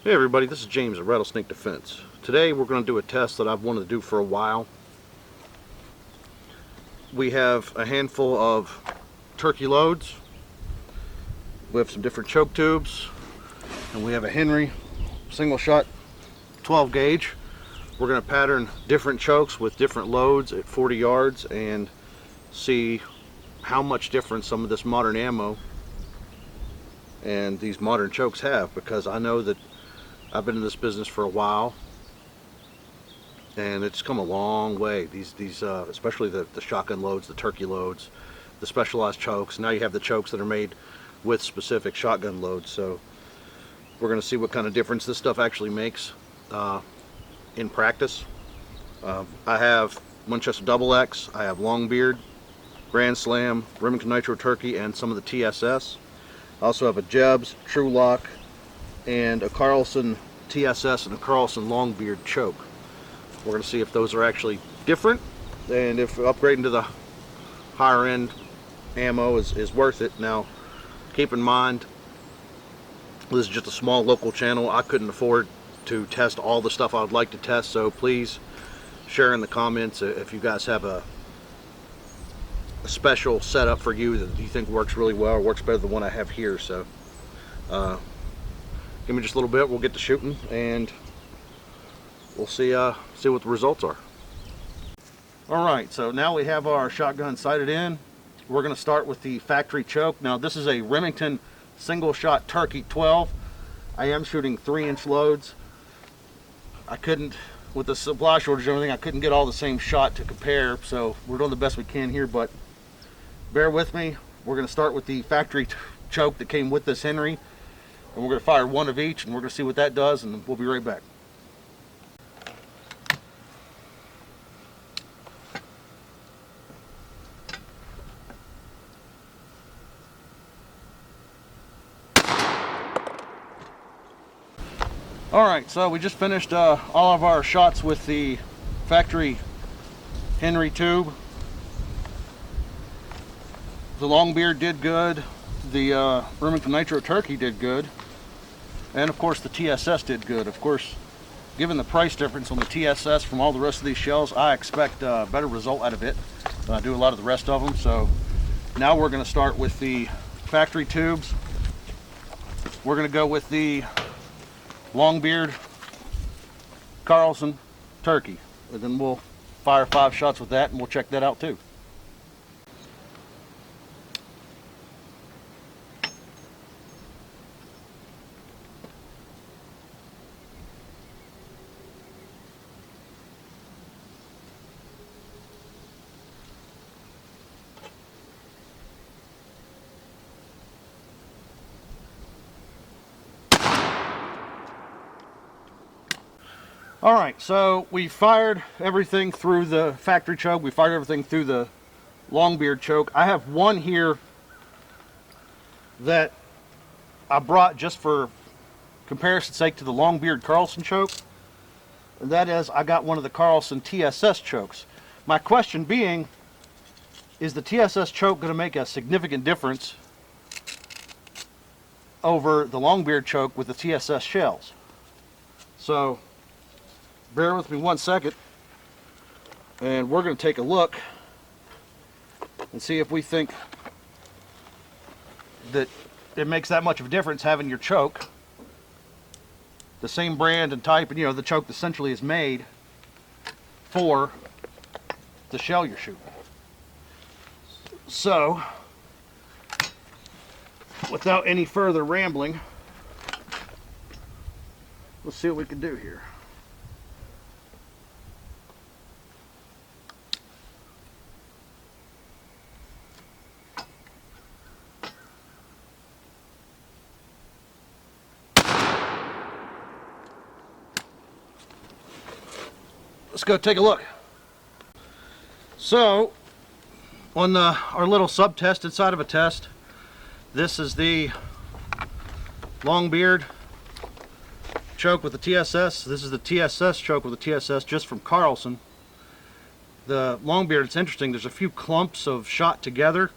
Hey everybody, this is James at Rattlesnake Defense. Today we're going to do a test that I've wanted to do for a while. We have a handful of turkey loads with some different choke tubes, and we have a Henry single shot 12 gauge. We're going to pattern different chokes with different loads at 40 yards and see how much difference some of this modern ammo and these modern chokes have, because I know that I've been in this business for a while and it's come a long way. These especially the shotgun loads, the turkey loads, the specialized chokes. Now you have the chokes that are made with specific shotgun loads. So we're going to see what kind of difference this stuff actually makes in practice. I have Winchester X, I have Longbeard, Grand Slam, Remington Nitro Turkey, and some of the TSS. I also have a Jeb's, True Lock, and a Carlson TSS and a Carlson Longbeard choke. We're going to see if those are actually different and if upgrading to the higher end ammo is worth it. Now keep in mind, this is just a small local channel. I couldn't afford to test all the stuff I would like to test, so please share in the comments if you guys have a special setup for you that you think works really well or works better than the one I have here. So give me just a little bit, we'll get to shooting and we'll see what the results are. Alright, so now we have our shotgun sighted in. We're going to start with the factory choke. Now this is a Remington single shot Turkey 12. I am shooting 3-inch loads. I couldn't, with the supply shortage and everything, I couldn't get all the same shot to compare, so we're doing the best we can here, but bear with me. We're going to start with the factory choke that came with this Henry, and we're going to fire one of each, and we're going to see what that does, and we'll be right back. Alright, so we just finished all of our shots with the factory Henry tube. The Longbeard did good, the Remington Nitro Turkey did good, and of course the TSS did good. Of course, given the price difference on the TSS from all the rest of these shells, I expect a better result out of it than I do a lot of the rest of them. So now we're going to start with the factory tubes. We're going to go with the Longbeard Carlson Turkey, and then we'll fire 5 shots with that and we'll check that out too. Alright, so we fired everything through the factory choke. We fired everything through the Longbeard choke. I have one here that I brought just for comparison's sake to the Longbeard Carlson choke. And that is, I got one of the Carlson TSS chokes. My question being, is the TSS choke going to make a significant difference over the Longbeard choke with the TSS shells? So bear with me one second, and we're going to take a look and see if we think that it makes that much of a difference having your choke the same brand and type, and you know, the choke essentially is made for the shell you're shooting. So without any further rambling, let's see what we can do here. Let's go take a look. So on our little sub test inside of a test, this is the Longbeard choke with the TSS. This is the TSS choke with the TSS just from Carlson. The Longbeard, it's interesting, there's a few clumps of shot together,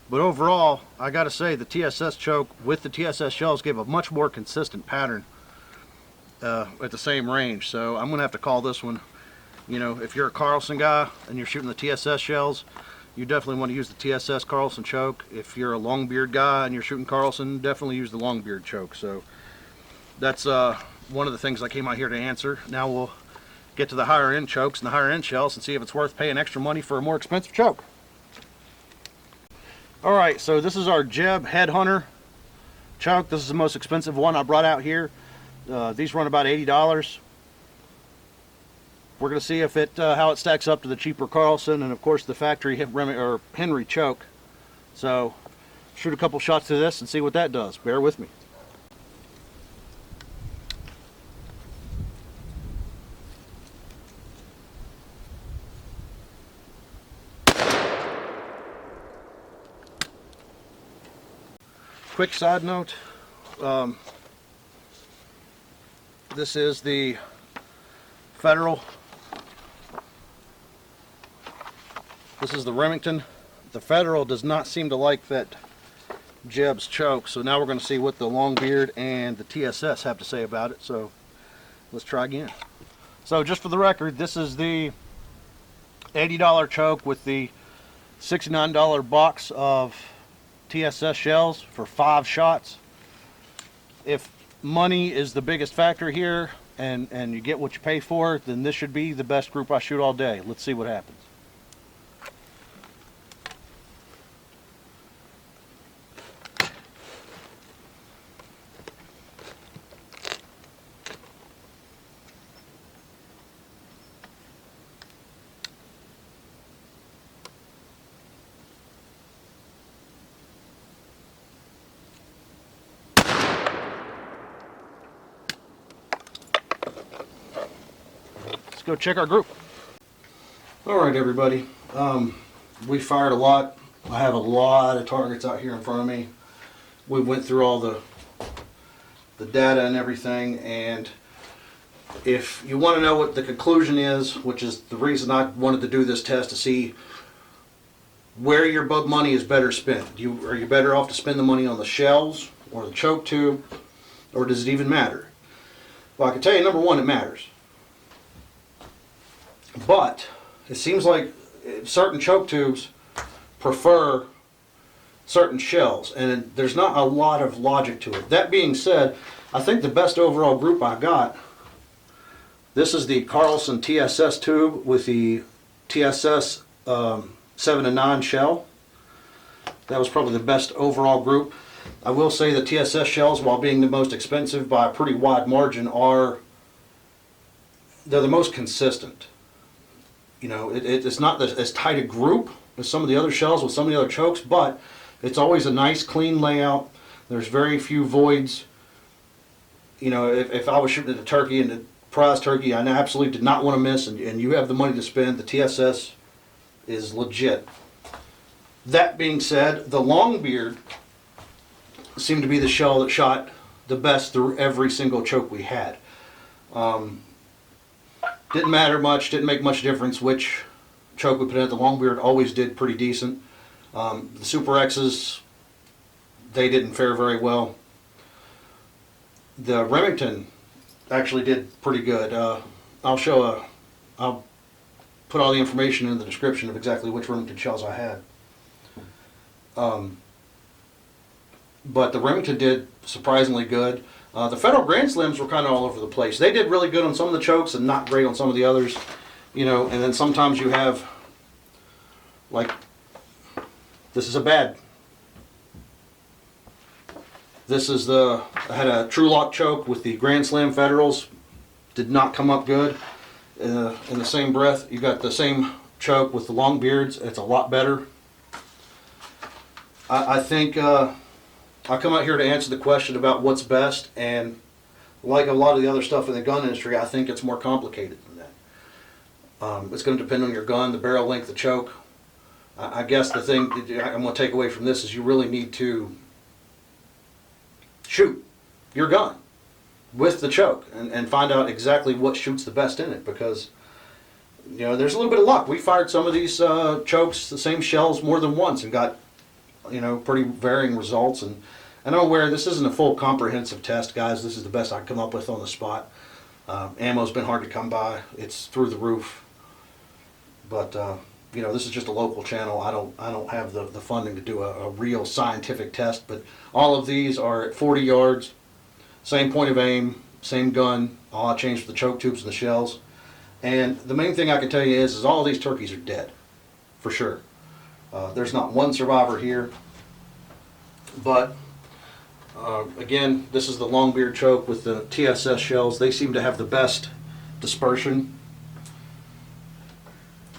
but overall I gotta say the TSS choke with the TSS shells gave a much more consistent pattern at the same range. So I'm gonna have to call this one. You know, if you're a Carlson guy and you're shooting the TSS shells, you definitely want to use the TSS Carlson choke. If you're a Longbeard guy and you're shooting Carlson, definitely use the Longbeard choke. So that's one of the things I came out here to answer. Now we'll get to the higher end chokes and the higher end shells and see if it's worth paying extra money for a more expensive choke. Alright, so this is our Jeb Headhunter choke. This is the most expensive one I brought out here. These run about $80. We're going to see if how it stacks up to the cheaper Carlson and of course the factory Henry choke. So shoot a couple shots to this and see what that does. Bear with me. Quick side note, this is the Federal. This is the Remington. The Federal does not seem to like that Jeb's choke, so now we're going to see what the Longbeard and the TSS have to say about it. So let's try again. So just for the record, this is the $80 choke with the $69 box of TSS shells for 5 shots. If money is the biggest factor here and you get what you pay for, then this should be the best group I shoot all day. Let's see what happens. Go check our group. Alright everybody, we fired a lot. I have a lot of targets out here in front of me. We went through all the data and everything, and if you want to know what the conclusion is, which is the reason I wanted to do this test, to see where your money is better spent. Are you better off to spend the money on the shells or the choke tube, or does it even matter? Well, I can tell you, number one, it matters. But it seems like certain choke tubes prefer certain shells, and there's not a lot of logic to it. That being said, I think the best overall group I got, this is the Carlson TSS tube with the TSS 7 and 9 shell. That was probably the best overall group. I will say the TSS shells, while being the most expensive by a pretty wide margin, they're the most consistent. You know, it's not as tight a group as some of the other shells with some of the other chokes, but it's always a nice clean layout. There's very few voids. You know, if I was shooting at a turkey and a prize turkey I absolutely did not want to miss, and you have the money to spend, the TSS is legit. That being said, the Longbeard seemed to be the shell that shot the best through every single choke we had. Didn't matter much, didn't make much difference which choke we put in. The Longbeard always did pretty decent. The Super X's, they didn't fare very well. The Remington actually did pretty good. I'll put all the information in the description of exactly which Remington shells I had. But the Remington did surprisingly good. The Federal Grand Slams were kind of all over the place. They did really good on some of the chokes and not great on some of the others. You know, and then sometimes you have, like, this is a bad. This is I had a True Lock choke with the Grand Slam Federals. Did not come up good. In the same breath, you got the same choke with the Longbeards. It's a lot better. I think I come out here to answer the question about what's best, and like a lot of the other stuff in the gun industry, I think it's more complicated than that. It's going to depend on your gun, the barrel length, the choke. I guess the thing I'm going to take away from this is you really need to shoot your gun with the choke and find out exactly what shoots the best in it, because you know, there's a little bit of luck. We fired some of these chokes, the same shells, more than once and got, you know, pretty varying results, and And I'm aware this isn't a full comprehensive test, guys. This is the best I can come up with on the spot. Ammo's been hard to come by. It's through the roof. But you know, this is just a local channel. I don't have the funding to do a real scientific test. But all of these are at 40 yards, same point of aim, same gun. All I changed for the choke tubes and the shells. And the main thing I can tell you is all of these turkeys are dead, for sure. There's not one survivor here. But again, this is the longbeard choke with the TSS shells. They seem to have the best dispersion.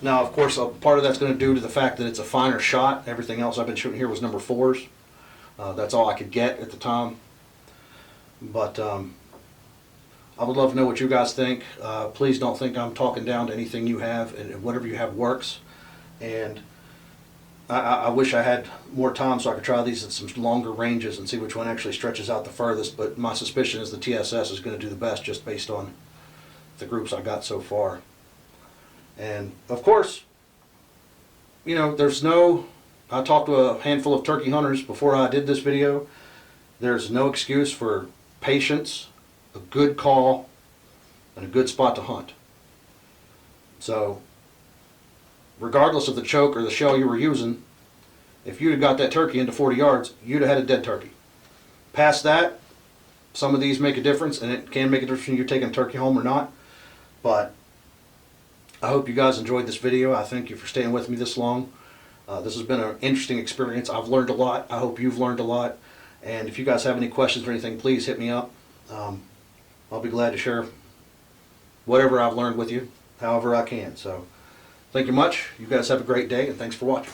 Now, of course, part of that's going to due to the fact that it's a finer shot. Everything else I've been shooting here was number 4s. That's all I could get at the time. But I would love to know what you guys think. Please don't think I'm talking down to anything you have, and whatever you have works. And I wish I had more time so I could try these at some longer ranges and see which one actually stretches out the furthest. But my suspicion is the TSS is going to do the best just based on the groups I got so far. And of course, you know, I talked to a handful of turkey hunters before I did this video. There's no excuse for patience, a good call, and a good spot to hunt. So, regardless of the choke or the shell you were using, if you'd have got that turkey into 40 yards, you'd have had a dead turkey. Past that, some of these make a difference, and it can make a difference when you're taking a turkey home or not. But I hope you guys enjoyed this video. I thank you for staying with me this long. This has been an interesting experience. I've learned a lot. I hope you've learned a lot. And if you guys have any questions or anything, please hit me up. I'll be glad to share whatever I've learned with you, however I can. So, thank you much. You guys have a great day, and thanks for watching.